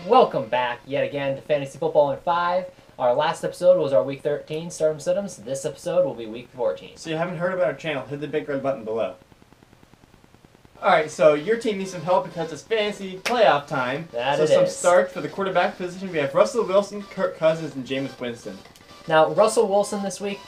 Welcome back yet again to Fantasy Football in 5. Our last episode was our Week 13 Start 'em Sit 'ems. This episode will be Week 14. So you haven't heard about our channel, hit the big red button below. Alright, so your team needs some help because it's fantasy playoff time. That so it some is. starts for the quarterback position. We have Russell Wilson, Kirk Cousins, and Jameis Winston. Now, Russell Wilson this week,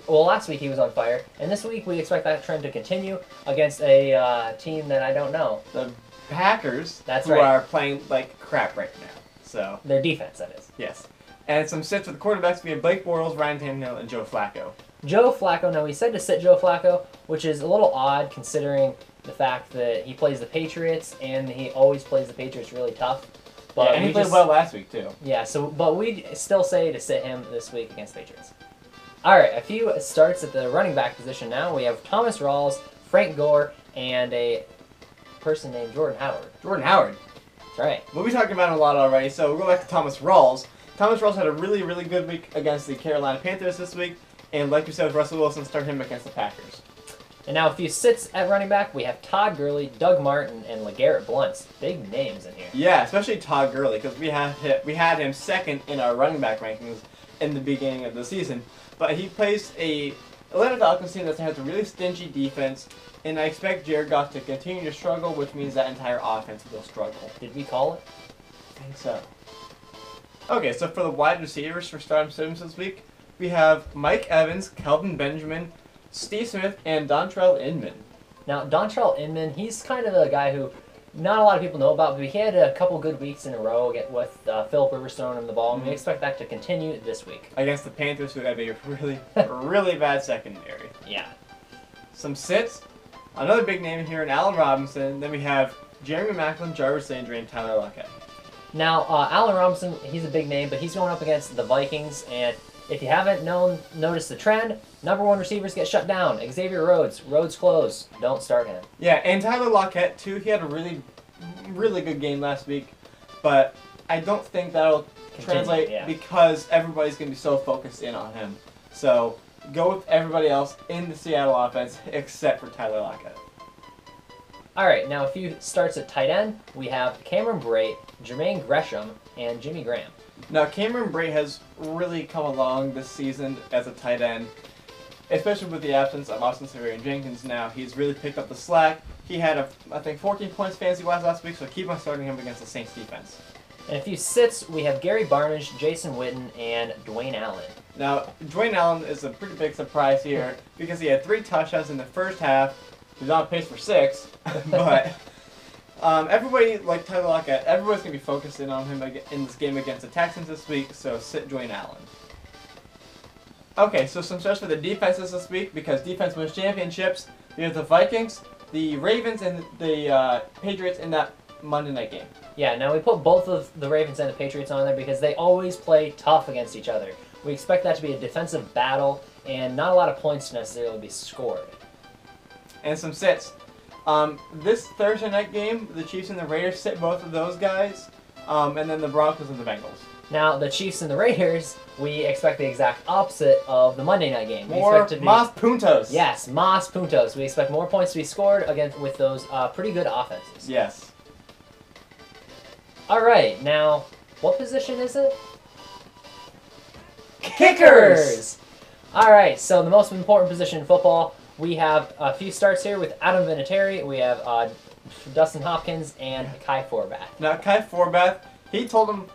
last week he was on fire, and this week we expect that trend to continue against a team that I don't know. The Packers, That's who right. are playing like crap right now. So, Their defense, that is. yes. And some sits for the quarterbacks. We have Blake Bortles, Ryan Tannehill, and Joe Flacco. Joe Flacco, now he said to sit Joe Flacco, which is a little odd considering the fact that he plays the Patriots, and he always plays the Patriots really tough. But Yeah, and he played well last week, too. Yeah, but we still say to sit him this week against the Patriots. All right, a few starts at the running back position now. We have Thomas Rawls, Frank Gore, and a person named Jordan Howard. Jordan Howard. That's right. We'll be talking about him a lot already, so we'll go back to Thomas Rawls. Thomas Rawls had a really, really good week against the Carolina Panthers this week, and like we said with Russell Wilson, start him against the Packers. And now a few sits at running back. We have Todd Gurley, Doug Martin, and LeGarrette Blount. Big names in here. Yeah, especially Todd Gurley, because we had him second in our running back rankings in the beginning of the season. But he plays a Atlanta Falcons team that has a really stingy defense, and I expect Jared Goff to continue to struggle, which means that entire offense will struggle. Did we call it? I think so. Okay, so for the wide receivers for Start 'em Sit 'ems this week, we have Mike Evans, Kelvin Benjamin, Steve Smith, and Dontrell Inman. Now, Dontrell Inman, he's kind of a guy who not a lot of people know about, but he had a couple good weeks in a row with Philip Rivers throwing him the ball, and we expect that to continue this week. Against the Panthers, who have a really, really bad secondary. Yeah. Some sits. Another big name here in Allen Robinson. Then we have Jeremy Maclin, Jarvis Landry, and Tyler Lockett. Now, Allen Robinson, he's a big name, but he's going up against the Vikings, and if you haven't noticed the trend, number one receivers get shut down. Xavier Rhodes closed. Don't start him. Yeah, and Tyler Lockett, too. He had a really, really good game last week, but I don't think that'll translate because everybody's going to be so focused in on him. So go with everybody else in the Seattle offense except for Tyler Lockett. All right, now a few starts at tight end. We have Cameron Brate, Jermaine Gresham, and Jimmy Graham. Now, Cameron Brate has really come along this season as a tight end, especially with the absence of Austin Seferian-Jenkins now. He's really picked up the slack. He had, I think, 14 points fantasy-wise last week, so keep on starting him against the Saints defense. And a few sits, we have Gary Barnidge, Jason Witten, and Dwayne Allen. Now, Dwayne Allen is a pretty big surprise here because he had 3 touchdowns in the first half. He's on pace for 6, but everybody, like Tyler Lockett, everybody's going to be focused in on him in this game against the Texans this week, so sit Dwayne Allen. Okay, so some starts for the defenses this week because defense wins championships. We have the Vikings, the Ravens, and the Patriots in that Monday night game. Yeah, now we put both of the Ravens and the Patriots on there because they always play tough against each other. We expect that to be a defensive battle and not a lot of points to necessarily be scored. And some sits. This Thursday night game, the Chiefs and the Raiders sit both of those guys, and then the Broncos and the Bengals. Now, the Chiefs and the Raiders, we expect the exact opposite of the Monday night game. More Mas Puntos. Yes, Mas Puntos. We expect more points to be scored against with those pretty good offenses. Yes. All right, now, what position is it? Kickers! All right, so the most important position in football. We have a few starts here with Adam Vinatieri. We have Dustin Hopkins and Kai Forbath. Now, Kai Forbath, he told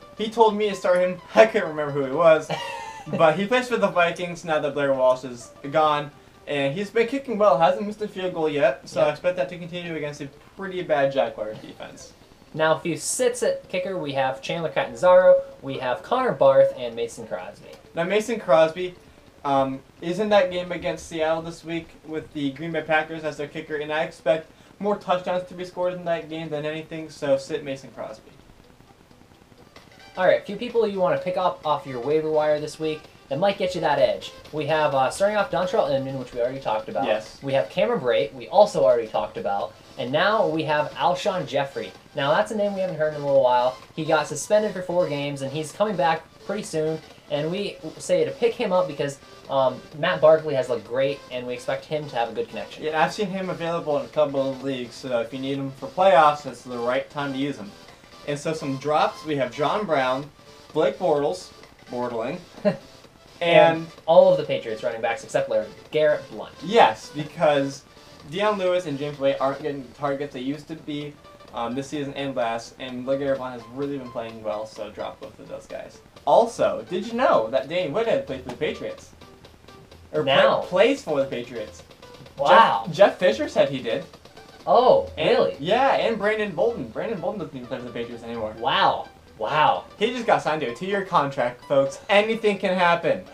me to start him. I couldn't remember who he was, but he plays for the Vikings now that Blair Walsh is gone, and he's been kicking well. Hasn't missed a field goal yet, so I expect that to continue against a pretty bad Jaguars defense. Now, a few sits at kicker. We have Chandler Catanzaro. We have Connor Barth and Mason Crosby. Now, Mason Crosby is in that game against Seattle this week with the Green Bay Packers as their kicker, and I expect more touchdowns to be scored in that game than anything, so sit Mason Crosby. All right, a few people you want to pick up off your waiver wire this week that might get you that edge. We have, starting off, Dontrell Inman, which we already talked about. Yes. We have Cameron Brate, we also already talked about. And now we have Alshon Jeffrey. Now, that's a name we haven't heard in a little while. He got suspended for 4 games, and he's coming back pretty soon. And we say to pick him up because Matt Barkley has looked great, and we expect him to have a good connection. Yeah, I've seen him available in a couple of leagues, so if you need him for playoffs, it's the right time to use him. And so some drops, we have John Brown, Blake Bortles, and all of the Patriots running backs except Garrett Blunt. Yes, because Deion Lewis and James White aren't getting the targets they used to be this season and last, and Garrett Blunt has really been playing well, so drop both of those guys. Also, did you know that Danny Woodhead played for the Patriots? Or plays for the Patriots. Wow. Jeff Fisher said he did. Oh, really? Yeah, and Brandon Bolden. Brandon Bolden doesn't even play for the Patriots anymore. Wow. Wow. He just got signed to a 2-year contract, folks. Anything can happen.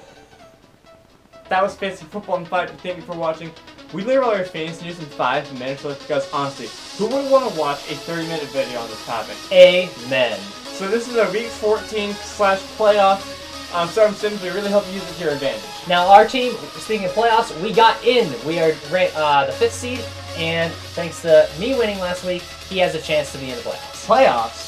That was Fantasy Football and Fight. Thank you for watching. We literally are fantasy news in 5 minutes because, honestly, who would want to watch a 30-minute video on this topic? Amen. So this is a Week 14/playoff Storm Sims. We really hope you use it to your advantage. Now, our team, speaking of playoffs, we got in. We are the 5th seed, and thanks to me winning last week, he has a chance to be in the playoffs. Playoffs?